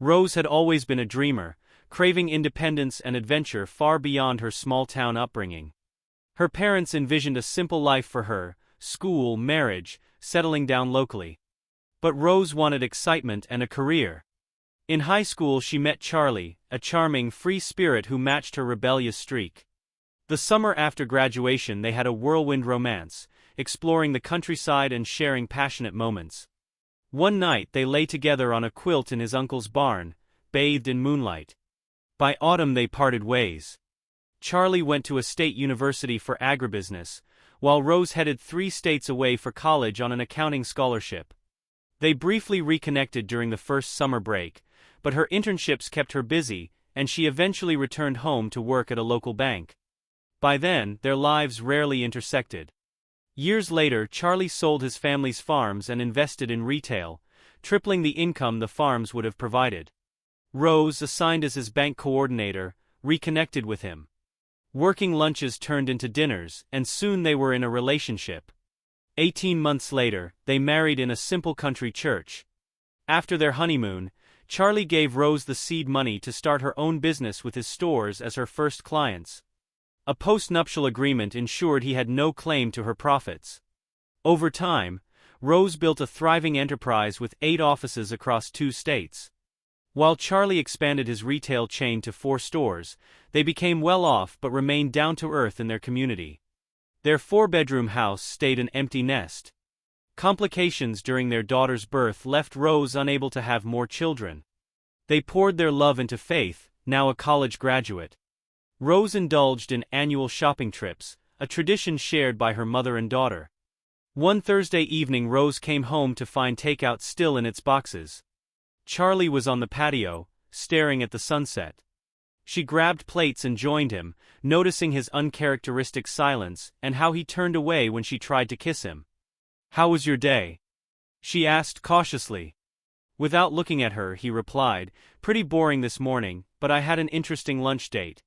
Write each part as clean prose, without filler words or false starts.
Rose had always been a dreamer, craving independence and adventure far beyond her small-town upbringing. Her parents envisioned a simple life for her: school, marriage, settling down locally. But Rose wanted excitement and a career. In high school she met Charlie, a charming, free spirit who matched her rebellious streak. The summer after graduation they had a whirlwind romance, exploring the countryside and sharing passionate moments. One night they lay together on a quilt in his uncle's barn, bathed in moonlight. By autumn they parted ways. Charlie went to a state university for agribusiness, while Rose headed 3 states away for college on an accounting scholarship. They briefly reconnected during the first summer break, but her internships kept her busy, and she eventually returned home to work at a local bank. By then, their lives rarely intersected. Years later, Charlie sold his family's farms and invested in retail, tripling the income the farms would have provided. Rose, assigned as his bank coordinator, reconnected with him. Working lunches turned into dinners, and soon they were in a relationship. 18 months later, they married in a simple country church. After their honeymoon, Charlie gave Rose the seed money to start her own business with his stores as her first clients. A post-nuptial agreement ensured he had no claim to her profits. Over time, Rose built a thriving enterprise with 8 offices across 2 states. While Charlie expanded his retail chain to 4 stores, they became well off but remained down to earth in their community. Their 4-bedroom house stayed an empty nest. Complications during their daughter's birth left Rose unable to have more children. They poured their love into Faith, now a college graduate. Rose indulged in annual shopping trips, a tradition shared by her mother and daughter. One Thursday evening Rose came home to find takeout still in its boxes. Charlie was on the patio, staring at the sunset. She grabbed plates and joined him, noticing his uncharacteristic silence and how he turned away when she tried to kiss him. "How was your day?" she asked cautiously. Without looking at her, he replied, "Pretty boring this morning, but I had an interesting lunch date."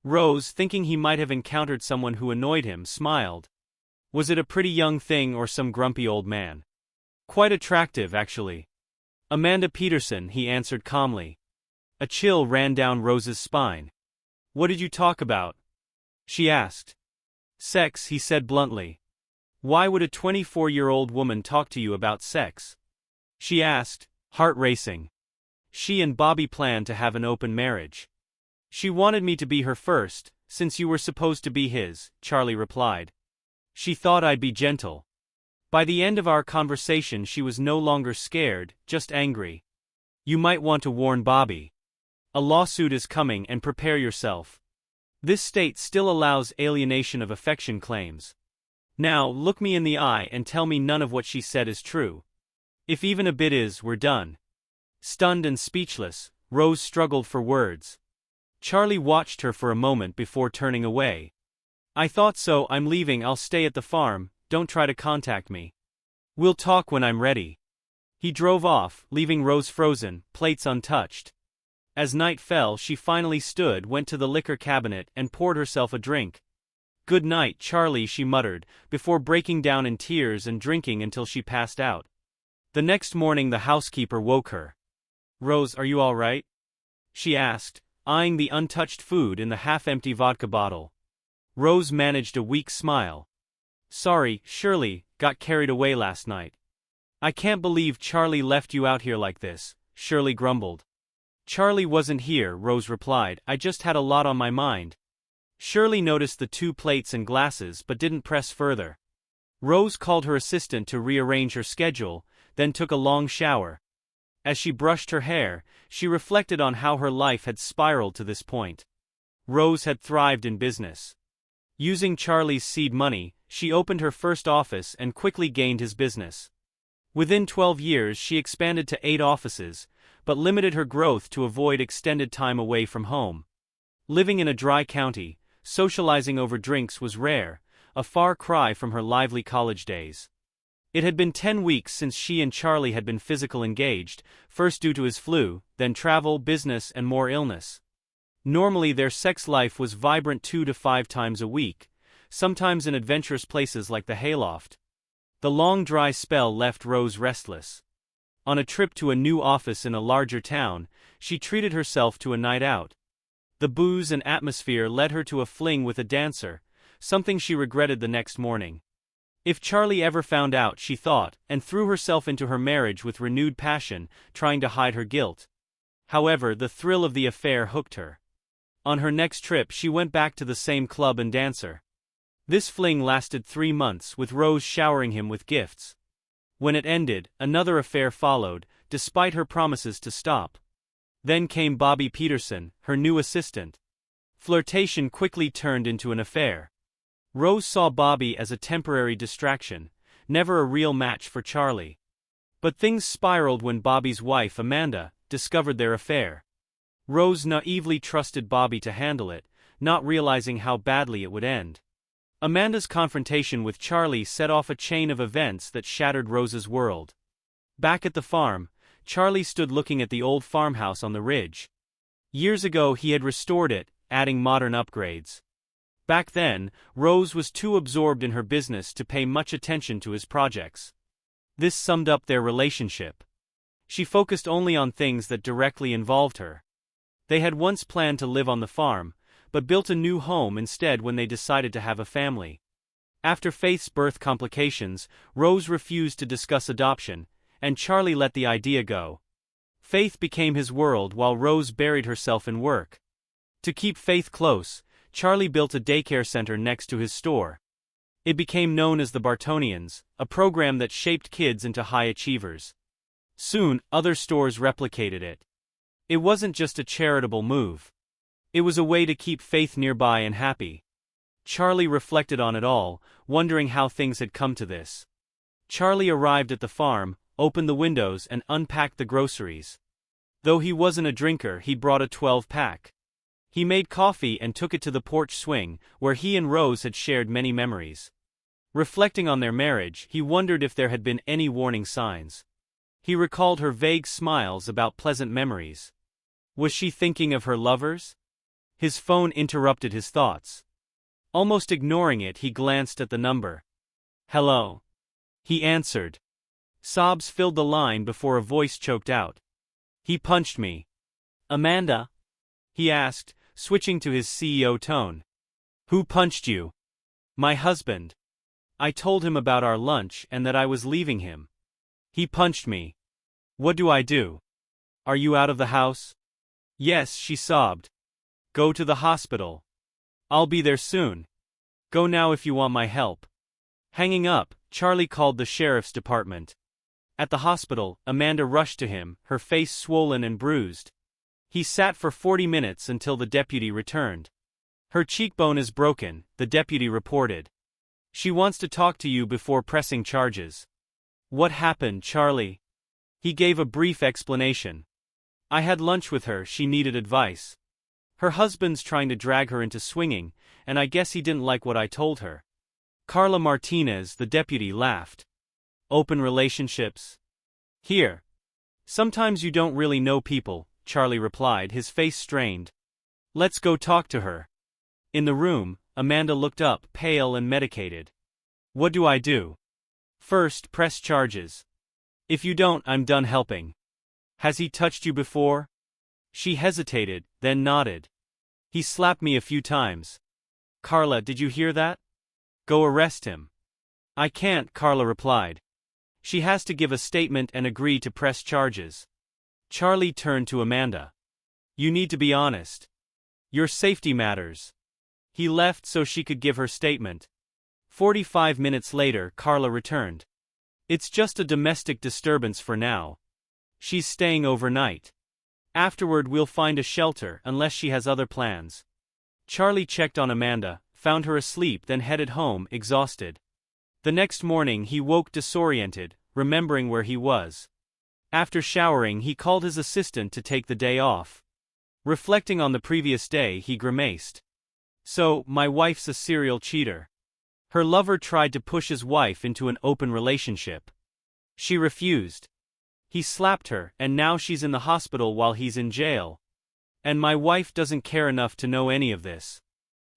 Rose, thinking he might have encountered someone who annoyed him, smiled. "Was it a pretty young thing or some grumpy old man?" "Quite attractive, actually." "Amanda Peterson," he answered calmly. A chill ran down Rose's spine. "What did you talk about?" she asked. "Sex," he said bluntly. "Why would a 24-year-old woman talk to you about sex?" she asked, heart racing. "She and Bobby plan to have an open marriage. She wanted me to be her first, since you were supposed to be his," Charlie replied. "She thought I'd be gentle." By the end of our conversation she was no longer scared, just angry. "You might want to warn Bobby. A lawsuit is coming and prepare yourself. This state still allows alienation of affection claims. Now, look me in the eye and tell me none of what she said is true. If even a bit is, we're done." Stunned and speechless, Rose struggled for words. Charlie watched her for a moment before turning away. "I thought so. I'm leaving. I'll stay at the farm. Don't try to contact me. We'll talk when I'm ready." He drove off, leaving Rose frozen, plates untouched. As night fell, she finally stood, went to the liquor cabinet, and poured herself a drink. "Good night, Charlie," she muttered, before breaking down in tears and drinking until she passed out. The next morning the housekeeper woke her. "Rose, are you all right?" she asked, eyeing the untouched food in the half-empty vodka bottle. Rose managed a weak smile. "Sorry, Shirley, got carried away last night." "I can't believe Charlie left you out here like this," Shirley grumbled. "Charlie wasn't here," Rose replied. "I just had a lot on my mind." Shirley noticed the 2 plates and glasses but didn't press further. Rose called her assistant to rearrange her schedule, then took a long shower. As she brushed her hair, she reflected on how her life had spiraled to this point. Rose had thrived in business. Using Charlie's seed money, she opened her first office and quickly gained his business. Within 12 years she expanded to 8 offices, but limited her growth to avoid extended time away from home. Living in a dry county, socializing over drinks was rare, a far cry from her lively college days. It had been 10 weeks since she and Charlie had been physically engaged, first due to his flu, then travel, business, and more illness. Normally their sex life was vibrant 2 to 5 times a week, sometimes in adventurous places like the hayloft. The long dry spell left Rose restless. On a trip to a new office in a larger town, she treated herself to a night out. The booze and atmosphere led her to a fling with a dancer, something she regretted the next morning. If Charlie ever found out, she thought, and threw herself into her marriage with renewed passion, trying to hide her guilt. However, the thrill of the affair hooked her. On her next trip, she went back to the same club and dancer. This fling lasted 3 months, with Rose showering him with gifts. When it ended, another affair followed, despite her promises to stop. Then came Bobby Peterson, her new assistant. Flirtation quickly turned into an affair. Rose saw Bobby as a temporary distraction, never a real match for Charlie. But things spiraled when Bobby's wife, Amanda, discovered their affair. Rose naively trusted Bobby to handle it, not realizing how badly it would end. Amanda's confrontation with Charlie set off a chain of events that shattered Rose's world. Back at the farm, Charlie stood looking at the old farmhouse on the ridge. Years ago he had restored it, adding modern upgrades. Back then, Rose was too absorbed in her business to pay much attention to his projects. This summed up their relationship. She focused only on things that directly involved her. They had once planned to live on the farm, but built a new home instead when they decided to have a family. After Faith's birth complications, Rose refused to discuss adoption, and Charlie let the idea go. Faith became his world while Rose buried herself in work. To keep Faith close, Charlie built a daycare center next to his store. It became known as the Bartonians, a program that shaped kids into high achievers. Soon, other stores replicated it. It wasn't just a charitable move. It was a way to keep Faith nearby and happy. Charlie reflected on it all, wondering how things had come to this. Charlie arrived at the farm, opened the windows and unpacked the groceries. Though he wasn't a drinker, he brought a 12-pack. He made coffee and took it to the porch swing, where he and Rose had shared many memories. Reflecting on their marriage, he wondered if there had been any warning signs. He recalled her vague smiles about pleasant memories. Was she thinking of her lovers? His phone interrupted his thoughts. Almost ignoring it, he glanced at the number. "Hello," he answered. Sobs filled the line before a voice choked out. "He punched me." "Amanda?" he asked, switching to his CEO tone. "Who punched you?" "My husband. I told him about our lunch and that I was leaving him. He punched me. What do I do?" "Are you out of the house?" "Yes," she sobbed. "Go to the hospital. I'll be there soon. Go now if you want my help." Hanging up, Charlie called the sheriff's department. At the hospital, Amanda rushed to him, her face swollen and bruised. He sat for 40 minutes until the deputy returned. "Her cheekbone is broken," the deputy reported. "She wants to talk to you before pressing charges." "What happened, Charlie?" He gave a brief explanation. "I had lunch with her, she needed advice. Her husband's trying to drag her into swinging, and I guess he didn't like what I told her." Carla Martinez, the deputy, laughed. "Open relationships? Here. Sometimes you don't really know people," Charlie replied, his face strained. "Let's go talk to her." In the room, Amanda looked up, pale and medicated. "What do I do?" "First, press charges. If you don't, I'm done helping." "Has he touched you before?" She hesitated, then nodded. "He slapped me a few times." "Carla, did you hear that? Go arrest him." "I can't," Carla replied. "She has to give a statement and agree to press charges." Charlie turned to Amanda. "You need to be honest. Your safety matters." He left so she could give her statement. 45 minutes later, Carla returned. "It's just a domestic disturbance for now. She's staying overnight. Afterward we'll find a shelter unless she has other plans." Charlie checked on Amanda, found her asleep, then headed home, exhausted. The next morning he woke disoriented, remembering where he was. After showering, he called his assistant to take the day off. Reflecting on the previous day, he grimaced. "So, my wife's a serial cheater. Her lover tried to push his wife into an open relationship. She refused. He slapped her, and now she's in the hospital while he's in jail. And my wife doesn't care enough to know any of this."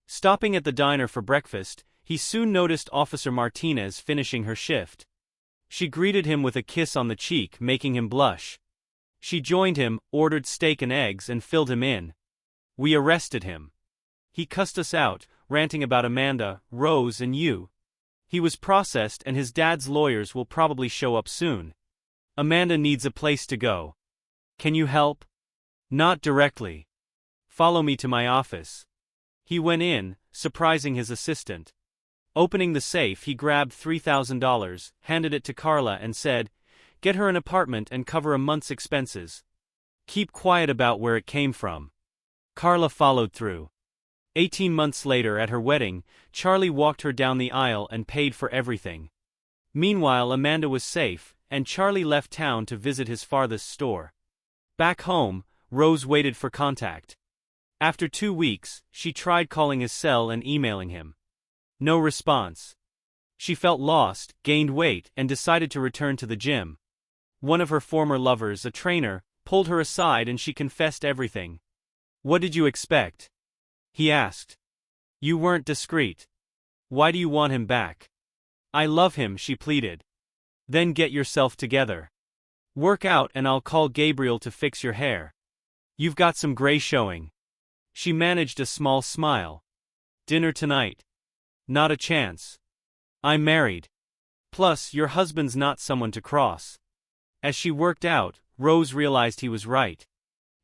Stopping at the diner for breakfast, he soon noticed Officer Martinez finishing her shift. She greeted him with a kiss on the cheek, making him blush. She joined him, ordered steak and eggs, and filled him in. We arrested him. He cussed us out, ranting about Amanda, Rose, and you. He was processed, and his dad's lawyers will probably show up soon. Amanda needs a place to go. Can you help? Not directly. Follow me to my office. He went in, surprising his assistant. Opening the safe, he grabbed $3,000, handed it to Carla, and said, "Get her an apartment and cover a month's expenses. Keep quiet about where it came from." Carla followed through. 18 months later, at her wedding, Charlie walked her down the aisle and paid for everything. Meanwhile, Amanda was safe, and Charlie left town to visit his farthest store. Back home, Rose waited for contact. After 2 weeks, she tried calling his cell and emailing him. No response. She felt lost, gained weight, and decided to return to the gym. One of her former lovers, a trainer, pulled her aside and she confessed everything. "What did you expect?" he asked. "You weren't discreet. Why do you want him back?" "I love him," she pleaded. "Then get yourself together. Work out and I'll call Gabriel to fix your hair. You've got some gray showing." She managed a small smile. "Dinner tonight?" "Not a chance. I'm married. Plus, your husband's not someone to cross." As she worked out, Rose realized he was right.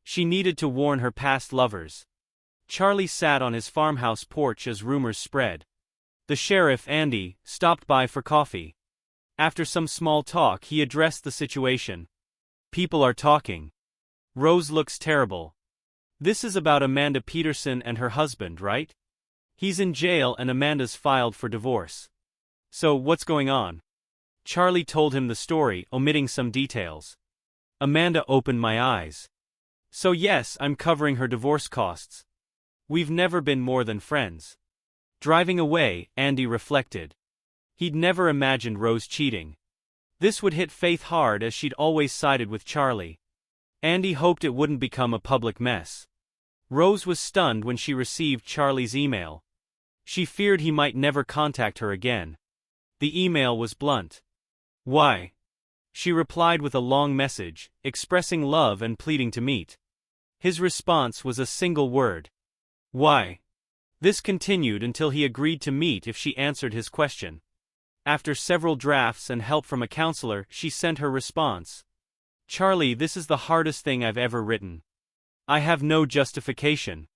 She needed to warn her past lovers. Charlie sat on his farmhouse porch as rumors spread. The sheriff, Andy, stopped by for coffee. After some small talk, he addressed the situation. "People are talking. Rose looks terrible. This is about Amanda Peterson and her husband, right? He's in jail and Amanda's filed for divorce. So, what's going on?" Charlie told him the story, omitting some details. Amanda opened my eyes. "So yes, I'm covering her divorce costs. We've never been more than friends." Driving away, Andy reflected. He'd never imagined Rose cheating. This would hit Faith hard as she'd always sided with Charlie. Andy hoped it wouldn't become a public mess. Rose was stunned when she received Charlie's email. She feared he might never contact her again. The email was blunt. "Why?" She replied with a long message, expressing love and pleading to meet. His response was a single word. "Why?" This continued until he agreed to meet if she answered his question. After several drafts and help from a counselor, she sent her response. "Charlie, this is the hardest thing I've ever written. I have no justification.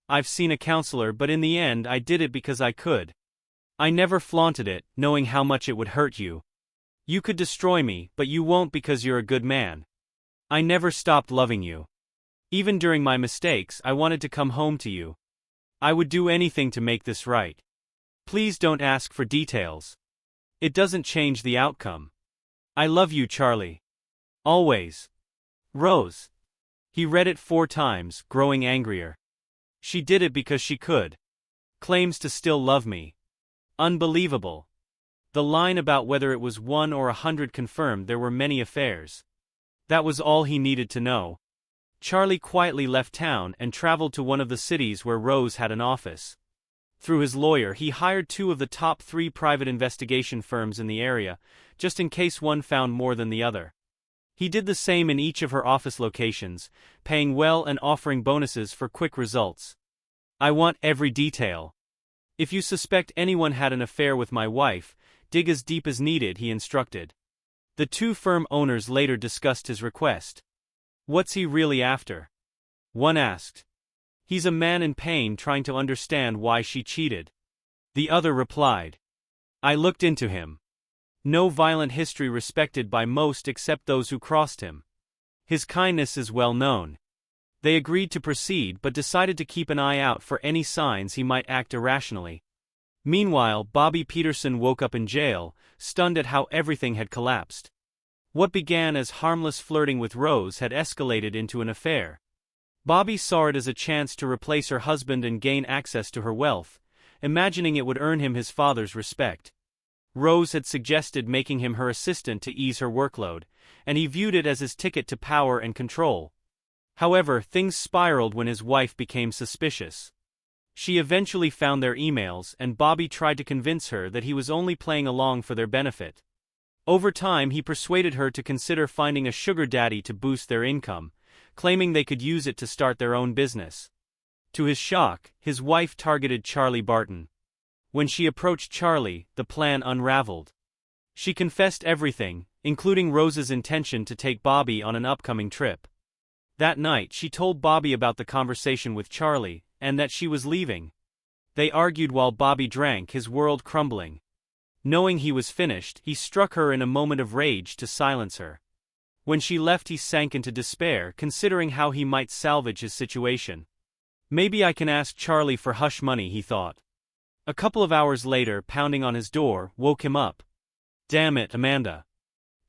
I've seen a counselor, but in the end I did it because I could. I never flaunted it, knowing how much it would hurt you. You could destroy me, but you won't because you're a good man. I never stopped loving you. Even during my mistakes, I wanted to come home to you. I would do anything to make this right. Please don't ask for details. It doesn't change the outcome. I love you, Charlie. Always. Rose." He read it 4 times, growing angrier. She did it because she could. Claims to still love me. Unbelievable. The line about whether it was 1 or 100 confirmed there were many affairs. That was all he needed to know. Charlie quietly left town and traveled to one of the cities where Rose had an office. Through his lawyer, he hired 2 of the top 3 private investigation firms in the area, just in case one found more than the other. He did the same in each of her office locations, paying well and offering bonuses for quick results. "I want every detail. If you suspect anyone had an affair with my wife, dig as deep as needed," he instructed. The 2 firm owners later discussed his request. "What's he really after?" one asked. "He's a man in pain trying to understand why she cheated." The other replied. "I looked into him. No violent history respected by most except those who crossed him. His kindness is well known." They agreed to proceed but decided to keep an eye out for any signs he might act irrationally. Meanwhile, Bobby Peterson woke up in jail, stunned at how everything had collapsed. What began as harmless flirting with Rose had escalated into an affair. Bobby saw it as a chance to replace her husband and gain access to her wealth, imagining it would earn him his father's respect. Rose had suggested making him her assistant to ease her workload, and he viewed it as his ticket to power and control. However, things spiraled when his wife became suspicious. She eventually found their emails, and Bobby tried to convince her that he was only playing along for their benefit. Over time he persuaded her to consider finding a sugar daddy to boost their income, claiming they could use it to start their own business. To his shock, his wife targeted Charlie Barton. When she approached Charlie, the plan unraveled. She confessed everything, including Rose's intention to take Bobby on an upcoming trip. That night she told Bobby about the conversation with Charlie, and that she was leaving. They argued while Bobby drank, his world crumbling. Knowing he was finished, he struck her in a moment of rage to silence her. When she left he sank into despair, considering how he might salvage his situation. Maybe I can ask Charlie for hush money, he thought. A couple of hours later, pounding on his door woke him up. Damn it, Amanda.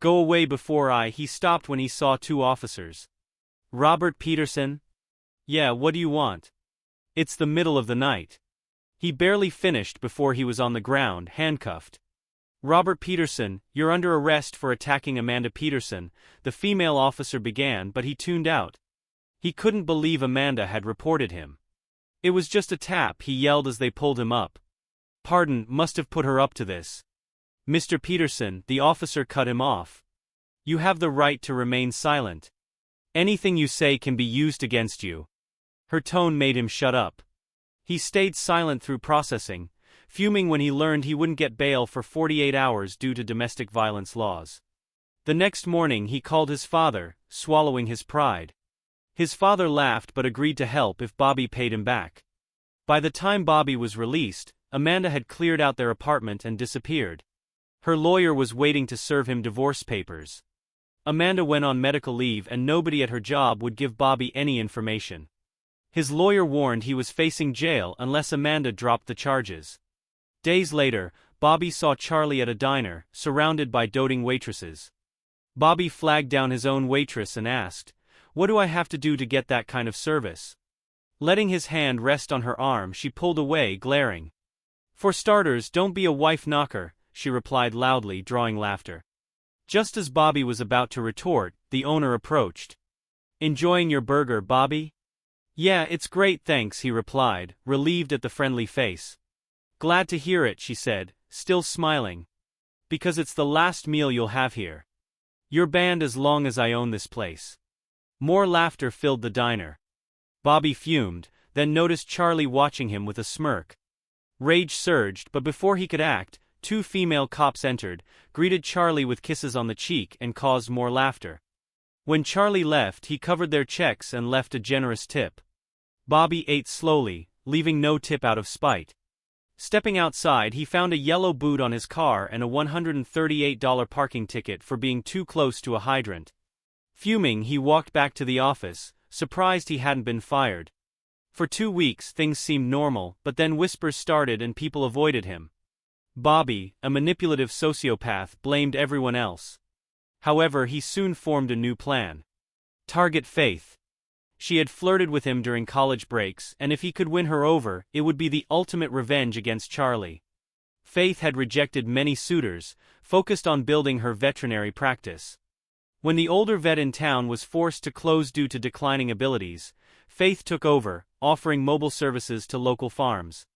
Go away before he stopped when he saw two officers. Robert Peterson? Yeah, what do you want? It's the middle of the night. He barely finished before he was on the ground, handcuffed. Robert Peterson, you're under arrest for attacking Amanda Peterson, the female officer began, but he tuned out. He couldn't believe Amanda had reported him. It was just a tap, he yelled as they pulled him up. Pardon, must have put her up to this. Mr. Peterson, the officer cut him off. You have the right to remain silent. Anything you say can be used against you. Her tone made him shut up. He stayed silent through processing, fuming when he learned he wouldn't get bail for 48 hours due to domestic violence laws. The next morning he called his father, swallowing his pride. His father laughed but agreed to help if Bobby paid him back. By the time Bobby was released, Amanda had cleared out their apartment and disappeared. Her lawyer was waiting to serve him divorce papers. Amanda went on medical leave and nobody at her job would give Bobby any information. His lawyer warned he was facing jail unless Amanda dropped the charges. Days later, Bobby saw Charlie at a diner, surrounded by doting waitresses. Bobby flagged down his own waitress and asked, "What do I have to do to get that kind of service?" Letting his hand rest on her arm, she pulled away, glaring. "For starters, don't be a wife knocker," she replied loudly, drawing laughter. Just as Bobby was about to retort, the owner approached. "Enjoying your burger, Bobby?" "Yeah, it's great thanks," he replied, relieved at the friendly face. "Glad to hear it," she said, still smiling. "Because it's the last meal you'll have here. You're banned as long as I own this place." More laughter filled the diner. Bobby fumed, then noticed Charlie watching him with a smirk. Rage surged, but before he could act, two female cops entered, greeted Charlie with kisses on the cheek and caused more laughter. When Charlie left, he covered their checks and left a generous tip. Bobby ate slowly, leaving no tip out of spite. Stepping outside, he found a yellow boot on his car and a $138 parking ticket for being too close to a hydrant. Fuming, he walked back to the office, surprised he hadn't been fired. For 2 weeks things seemed normal, but then whispers started and people avoided him. Bobby, a manipulative sociopath, blamed everyone else. However, he soon formed a new plan. Target Faith. She had flirted with him during college breaks, and if he could win her over, it would be the ultimate revenge against Charlie. Faith had rejected many suitors, focused on building her veterinary practice. When the older vet in town was forced to close due to declining abilities, Faith took over, offering mobile services to local farms.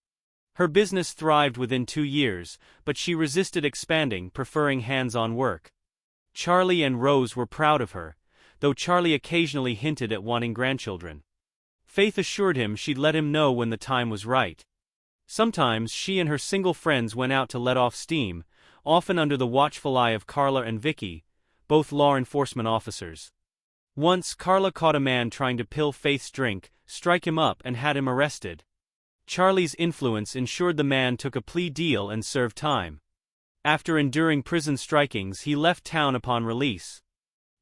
Her business thrived within 2 years, but she resisted expanding, preferring hands-on work. Charlie and Rose were proud of her, though Charlie occasionally hinted at wanting grandchildren. Faith assured him she'd let him know when the time was right. Sometimes she and her single friends went out to let off steam, often under the watchful eye of Carla and Vicky, both law enforcement officers. Once Carla caught a man trying to pill Faith's drink, strike him up and had him arrested. Charlie's influence ensured the man took a plea deal and served time. After enduring prison strikings, he left town upon release.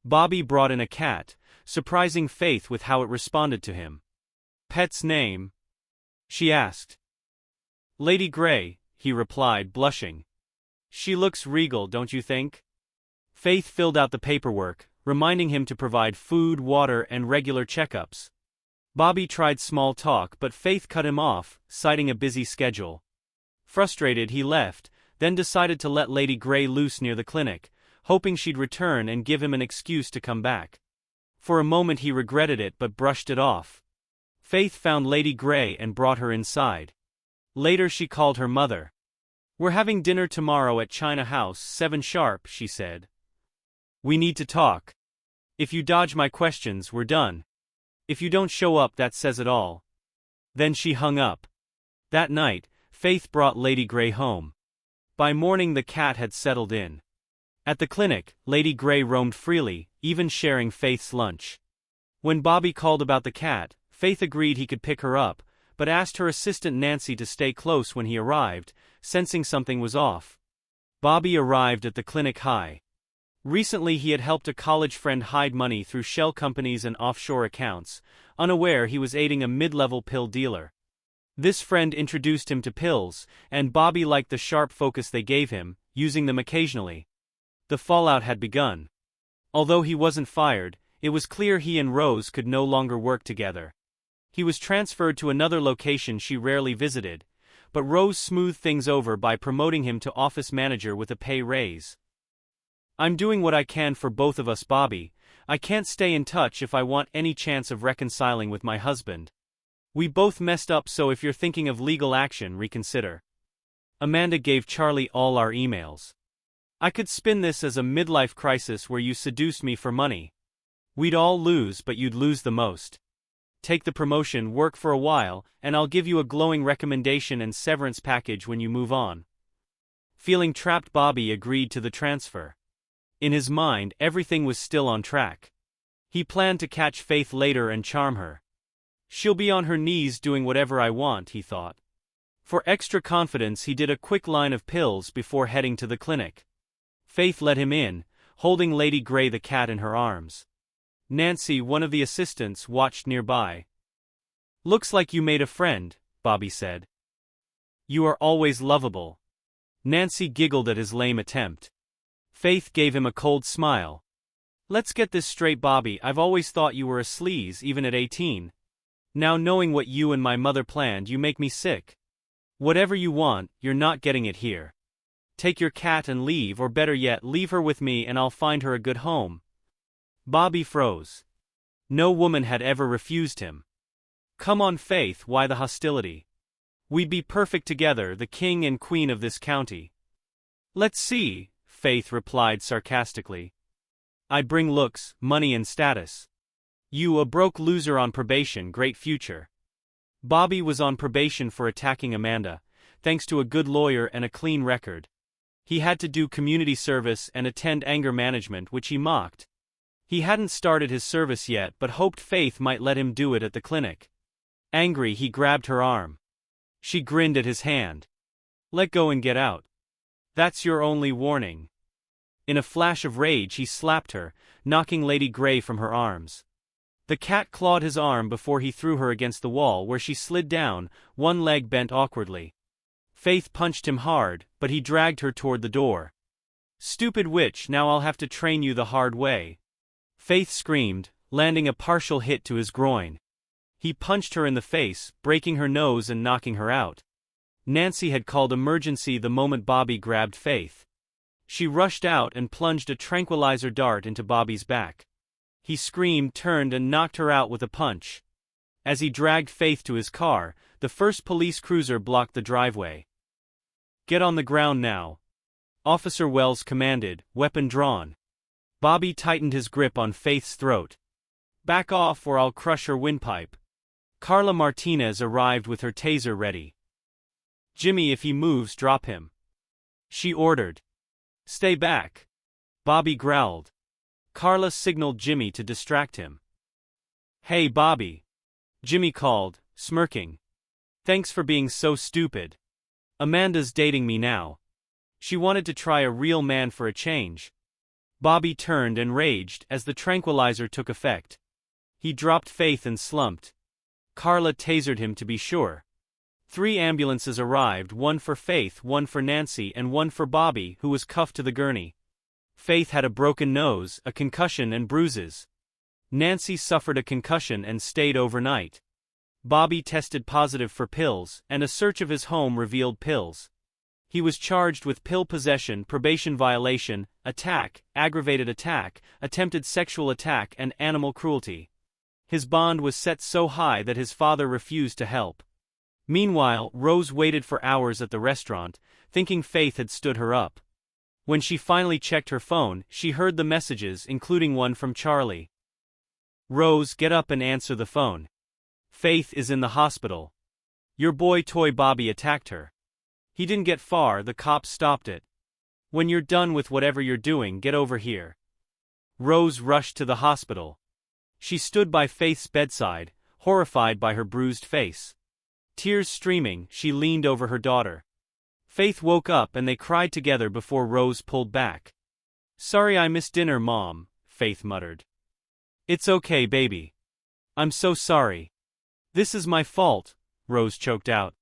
Bobby brought in a cat, surprising Faith with how it responded to him. "Pet's name?" she asked. "Lady Grey," he replied, blushing. "She looks regal, don't you think?" Faith filled out the paperwork, reminding him to provide food, water, and regular checkups. Bobby tried small talk, but Faith cut him off, citing a busy schedule. Frustrated, he left, then decided to let Lady Grey loose near the clinic, hoping she'd return and give him an excuse to come back. For a moment he regretted it but brushed it off. Faith found Lady Grey and brought her inside. Later she called her mother. "We're having dinner tomorrow at China House, 7 sharp," she said. "We need to talk. If you dodge my questions, we're done. If you don't show up, that says it all." Then she hung up. That night, Faith brought Lady Grey home. By morning the cat had settled in. At the clinic, Lady Grey roamed freely, even sharing Faith's lunch. When Bobby called about the cat, Faith agreed he could pick her up, but asked her assistant Nancy to stay close when he arrived, sensing something was off. Bobby arrived at the clinic high. Recently he had helped a college friend hide money through shell companies and offshore accounts, unaware he was aiding a mid-level pill dealer. This friend introduced him to pills, and Bobby liked the sharp focus they gave him, using them occasionally. The fallout had begun. Although he wasn't fired, it was clear he and Rose could no longer work together. He was transferred to another location she rarely visited, but Rose smoothed things over by promoting him to office manager with a pay raise. "I'm doing what I can for both of us, Bobby. I can't stay in touch if I want any chance of reconciling with my husband. We both messed up, so if you're thinking of legal action, reconsider. Amanda gave Charlie all our emails. I could spin this as a midlife crisis where you seduced me for money. We'd all lose, but you'd lose the most. Take the promotion, work for a while, and I'll give you a glowing recommendation and severance package when you move on." Feeling trapped, Bobby agreed to the transfer. In his mind, everything was still on track. He planned to catch Faith later and charm her. "She'll be on her knees doing whatever I want," he thought. For extra confidence, he did a quick line of pills before heading to the clinic. Faith let him in, holding Lady Grey the cat in her arms. Nancy, one of the assistants, watched nearby. "Looks like you made a friend," Bobby said. "You are always lovable." Nancy giggled at his lame attempt. Faith gave him a cold smile. "Let's get this straight, Bobby. I've always thought you were a sleaze, even at 18. Now knowing what you and my mother planned, you make me sick. Whatever you want, you're not getting it here. Take your cat and leave, or better yet, leave her with me and I'll find her a good home." Bobby froze. No woman had ever refused him. "Come on, Faith, why the hostility? We'd be perfect together, the king and queen of this county." "Let's see," Faith replied sarcastically. "I bring looks, money and status. You, a broke loser on probation, great future." Bobby was on probation for attacking Amanda, thanks to a good lawyer and a clean record. He had to do community service and attend anger management, which he mocked. He hadn't started his service yet, but hoped Faith might let him do it at the clinic. Angry, he grabbed her arm. She grinned at his hand. "Let go and get out. That's your only warning." In a flash of rage, he slapped her, knocking Lady Grey from her arms. The cat clawed his arm before he threw her against the wall, where she slid down, one leg bent awkwardly. Faith punched him hard, but he dragged her toward the door. "Stupid witch, now I'll have to train you the hard way." Faith screamed, landing a partial hit to his groin. He punched her in the face, breaking her nose and knocking her out. Nancy had called emergency the moment Bobby grabbed Faith. She rushed out and plunged a tranquilizer dart into Bobby's back. He screamed, turned and knocked her out with a punch. As he dragged Faith to his car, the first police cruiser blocked the driveway. "Get on the ground now," Officer Wells commanded, weapon drawn. Bobby tightened his grip on Faith's throat. "Back off or I'll crush her windpipe." Carla Martinez arrived with her taser ready. "Jimmy, if he moves, drop him," she ordered. "Stay back," Bobby growled. Carla signaled Jimmy to distract him. "Hey, Bobby," Jimmy called, smirking. "Thanks for being so stupid. Amanda's dating me now. She wanted to try a real man for a change." Bobby turned and raged as the tranquilizer took effect. He dropped Faith and slumped. Carla tasered him to be sure. 3 ambulances arrived, one for Faith, one for Nancy, and one for Bobby, who was cuffed to the gurney. Faith had a broken nose, a concussion and bruises. Nancy suffered a concussion and stayed overnight. Bobby tested positive for pills, and a search of his home revealed pills. He was charged with pill possession, probation violation, attack, aggravated attack, attempted sexual attack, and animal cruelty. His bond was set so high that his father refused to help. Meanwhile, Rose waited for hours at the restaurant, thinking Faith had stood her up. When she finally checked her phone, she heard the messages, including one from Charlie. Rose, get up and answer the phone. Faith is in the hospital. Your boy toy Bobby attacked her. He didn't get far, the cops stopped it. When you're done with whatever you're doing, get over here. Rose rushed to the hospital. She stood by Faith's bedside, horrified by her bruised face. Tears streaming, she leaned over her daughter. Faith woke up and they cried together before Rose pulled back. Sorry I missed dinner, Mom, Faith muttered. It's okay, baby. I'm so sorry. This is my fault, Rose choked out.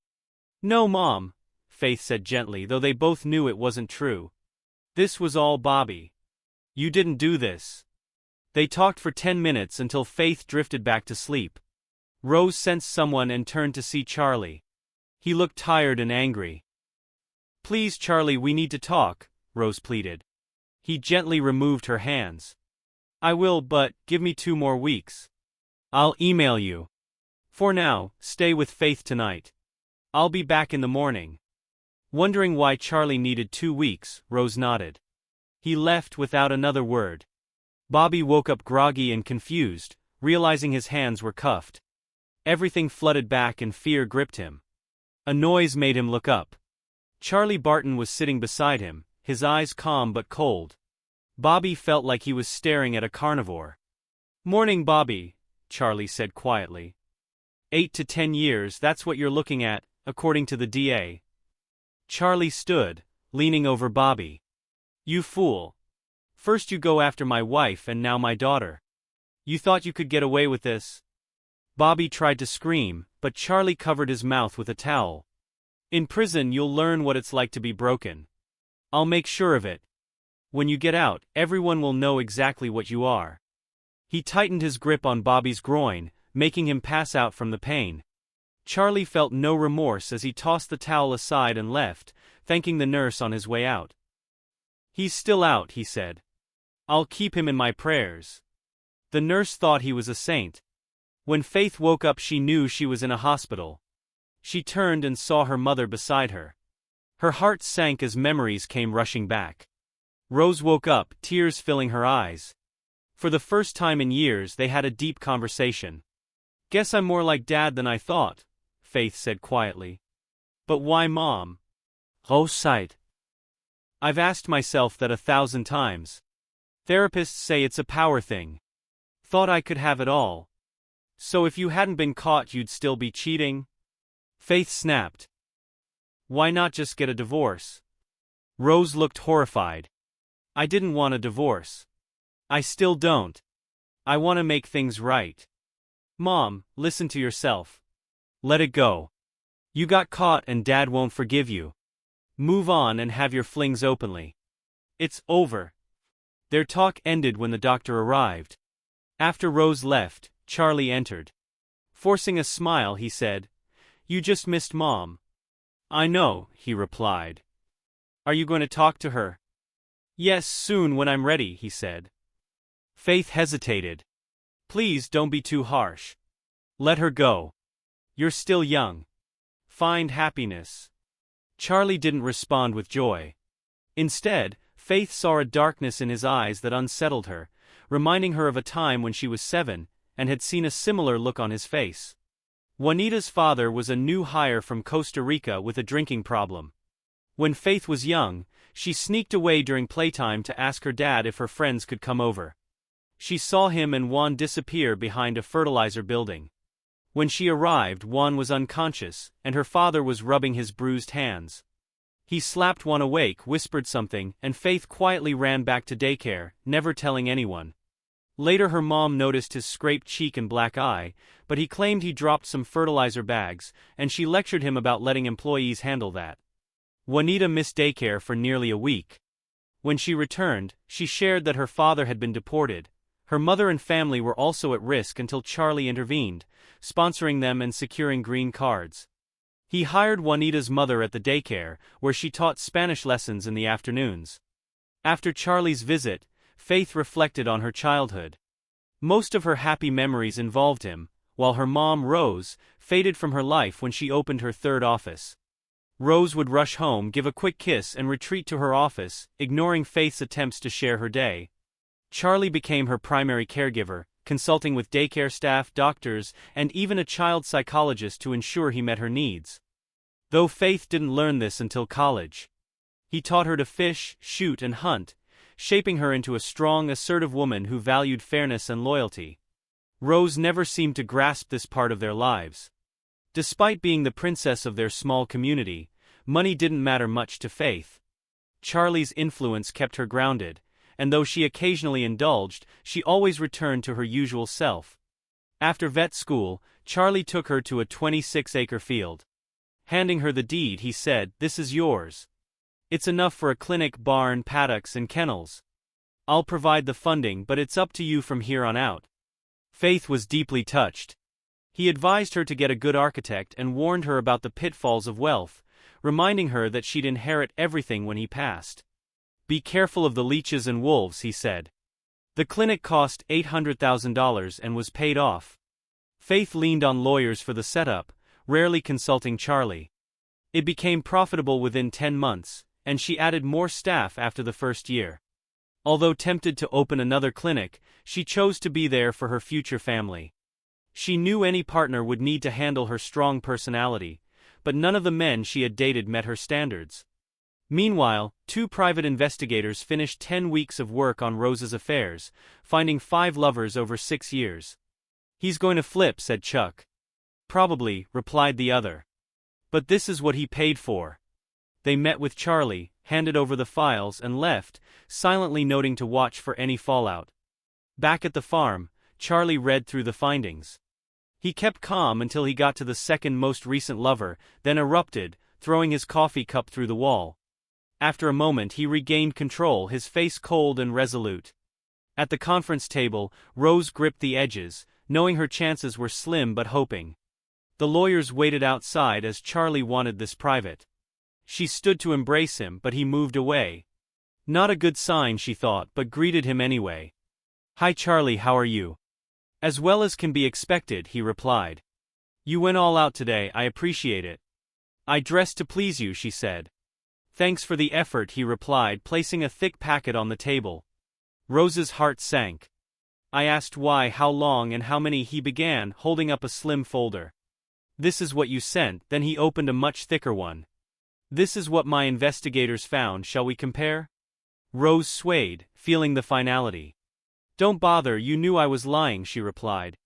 No, Mom, Faith said gently, though they both knew it wasn't true. This was all Bobby. You didn't do this. They talked for 10 minutes until Faith drifted back to sleep. Rose sensed someone and turned to see Charlie. He looked tired and angry. Please, Charlie, we need to talk, Rose pleaded. He gently removed her hands. I will, but give me 2 more weeks. I'll email you. For now, stay with Faith tonight. I'll be back in the morning. Wondering why Charlie needed 2 weeks, Rose nodded. He left without another word. Bobby woke up groggy and confused, realizing his hands were cuffed. Everything flooded back and fear gripped him. A noise made him look up. Charlie Barton was sitting beside him, his eyes calm but cold. Bobby felt like he was staring at a carnivore. Morning, Bobby, Charlie said quietly. 8 to 10 years, that's what you're looking at, according to the DA. Charlie stood, leaning over Bobby. You fool. First you go after my wife and now my daughter. You thought you could get away with this? Bobby tried to scream, but Charlie covered his mouth with a towel. In prison you'll learn what it's like to be broken. I'll make sure of it. When you get out, everyone will know exactly what you are. He tightened his grip on Bobby's groin, making him pass out from the pain. Charlie felt no remorse as he tossed the towel aside and left, thanking the nurse on his way out. He's still out, he said. I'll keep him in my prayers. The nurse thought he was a saint. When Faith woke up, she knew she was in a hospital. She turned and saw her mother beside her. Her heart sank as memories came rushing back. Rose woke up, tears filling her eyes. For the first time in years, they had a deep conversation. Guess I'm more like Dad than I thought, Faith said quietly. But why, Mom? Rose sighed. I've asked myself that 1,000 times. Therapists say it's a power thing. Thought I could have it all. So if you hadn't been caught, you'd still be cheating? Faith snapped. Why not just get a divorce? Rose looked horrified. I didn't want a divorce. I still don't. I want to make things right. Mom, listen to yourself. Let it go. You got caught and Dad won't forgive you. Move on and have your flings openly. It's over. Their talk ended when the doctor arrived. After Rose left, Charlie entered. Forcing a smile, he said, You just missed Mom. I know, he replied. Are you going to talk to her? Yes, soon when I'm ready, he said. Faith hesitated. Please don't be too harsh. Let her go. You're still young. Find happiness. Charlie didn't respond with joy. Instead, Faith saw a darkness in his eyes that unsettled her, reminding her of a time when she was 7, and had seen a similar look on his face. Juanita's father was a new hire from Costa Rica with a drinking problem. When Faith was young, she sneaked away during playtime to ask her dad if her friends could come over. She saw him and Juan disappear behind a fertilizer building. When she arrived, Juan was unconscious, and her father was rubbing his bruised hands. He slapped Juan awake, whispered something, and Faith quietly ran back to daycare, never telling anyone. Later her mom noticed his scraped cheek and black eye, but he claimed he dropped some fertilizer bags, and she lectured him about letting employees handle that. Juanita missed daycare for nearly a week. When she returned, she shared that her father had been deported. Her mother and family were also at risk until Charlie intervened, sponsoring them and securing green cards. He hired Juanita's mother at the daycare, where she taught Spanish lessons in the afternoons. After Charlie's visit, Faith reflected on her childhood. Most of her happy memories involved him, while her mom, Rose, faded from her life when she opened her third office. Rose would rush home, give a quick kiss and retreat to her office, ignoring Faith's attempts to share her day. Charlie became her primary caregiver, consulting with daycare staff, doctors, and even a child psychologist to ensure he met her needs. Though Faith didn't learn this until college. He taught her to fish, shoot, and hunt, shaping her into a strong, assertive woman who valued fairness and loyalty. Rose never seemed to grasp this part of their lives. Despite being the princess of their small community, money didn't matter much to Faith. Charlie's influence kept her grounded, and though she occasionally indulged, she always returned to her usual self. After vet school, Charlie took her to a 26-acre field. Handing her the deed, he said, "This is yours. It's enough for a clinic, barn, paddocks, and kennels. I'll provide the funding, but it's up to you from here on out." Faith was deeply touched. He advised her to get a good architect and warned her about the pitfalls of wealth, reminding her that she'd inherit everything when he passed. "Be careful of the leeches and wolves," he said. The clinic cost $800,000 and was paid off. Faith leaned on lawyers for the setup, rarely consulting Charlie. It became profitable within 10 months, and she added more staff after the first year. Although tempted to open another clinic, she chose to be there for her future family. She knew any partner would need to handle her strong personality, but none of the men she had dated met her standards. Meanwhile, 2 private investigators finished 10 weeks of work on Rose's affairs, finding 5 lovers over 6 years. "He's going to flip," said Chuck. "Probably," replied the other. "But this is what he paid for." They met with Charlie, handed over the files and left, silently noting to watch for any fallout. Back at the farm, Charlie read through the findings. He kept calm until he got to the second most recent lover, then erupted, throwing his coffee cup through the wall. After a moment he regained control, his face cold and resolute. At the conference table, Rose gripped the edges, knowing her chances were slim but hoping. The lawyers waited outside as Charlie wanted this private. She stood to embrace him, but he moved away. Not a good sign, she thought, but greeted him anyway. "Hi Charlie, how are you?" "As well as can be expected," he replied. "You went all out today, I appreciate it." "I dressed to please you," she said. "Thanks for the effort," he replied, placing a thick packet on the table. Rose's heart sank. "I asked why, how long and how many," he began, holding up a slim folder. "This is what you sent," then he opened a much thicker one. "This is what my investigators found, shall we compare?" Rose swayed, feeling the finality. "Don't bother, you knew I was lying," she replied.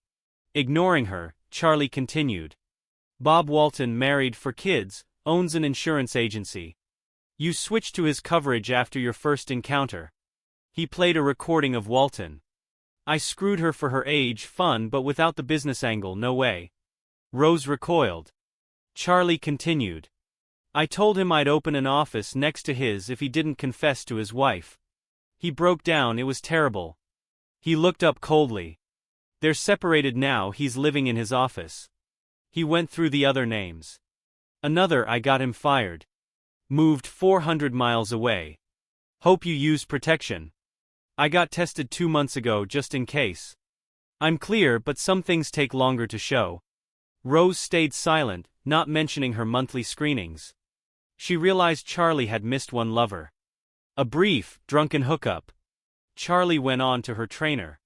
Ignoring her, Charlie continued. "Bob Walton, married, for kids, owns an insurance agency. You switched to his coverage after your first encounter." He played a recording of Walton. "I screwed her for her age, fun, but without the business angle, no way." Rose recoiled. Charlie continued. "I told him I'd open an office next to his if he didn't confess to his wife. He broke down, it was terrible." He looked up coldly. "They're separated now, he's living in his office." He went through the other names. "Another, I got him fired. Moved 400 miles away. Hope you used protection. I got tested 2 months ago just in case. I'm clear, but some things take longer to show." Rose stayed silent, not mentioning her monthly screenings. She realized Charlie had missed one lover. A brief, drunken hookup. Charlie went on to her trainer.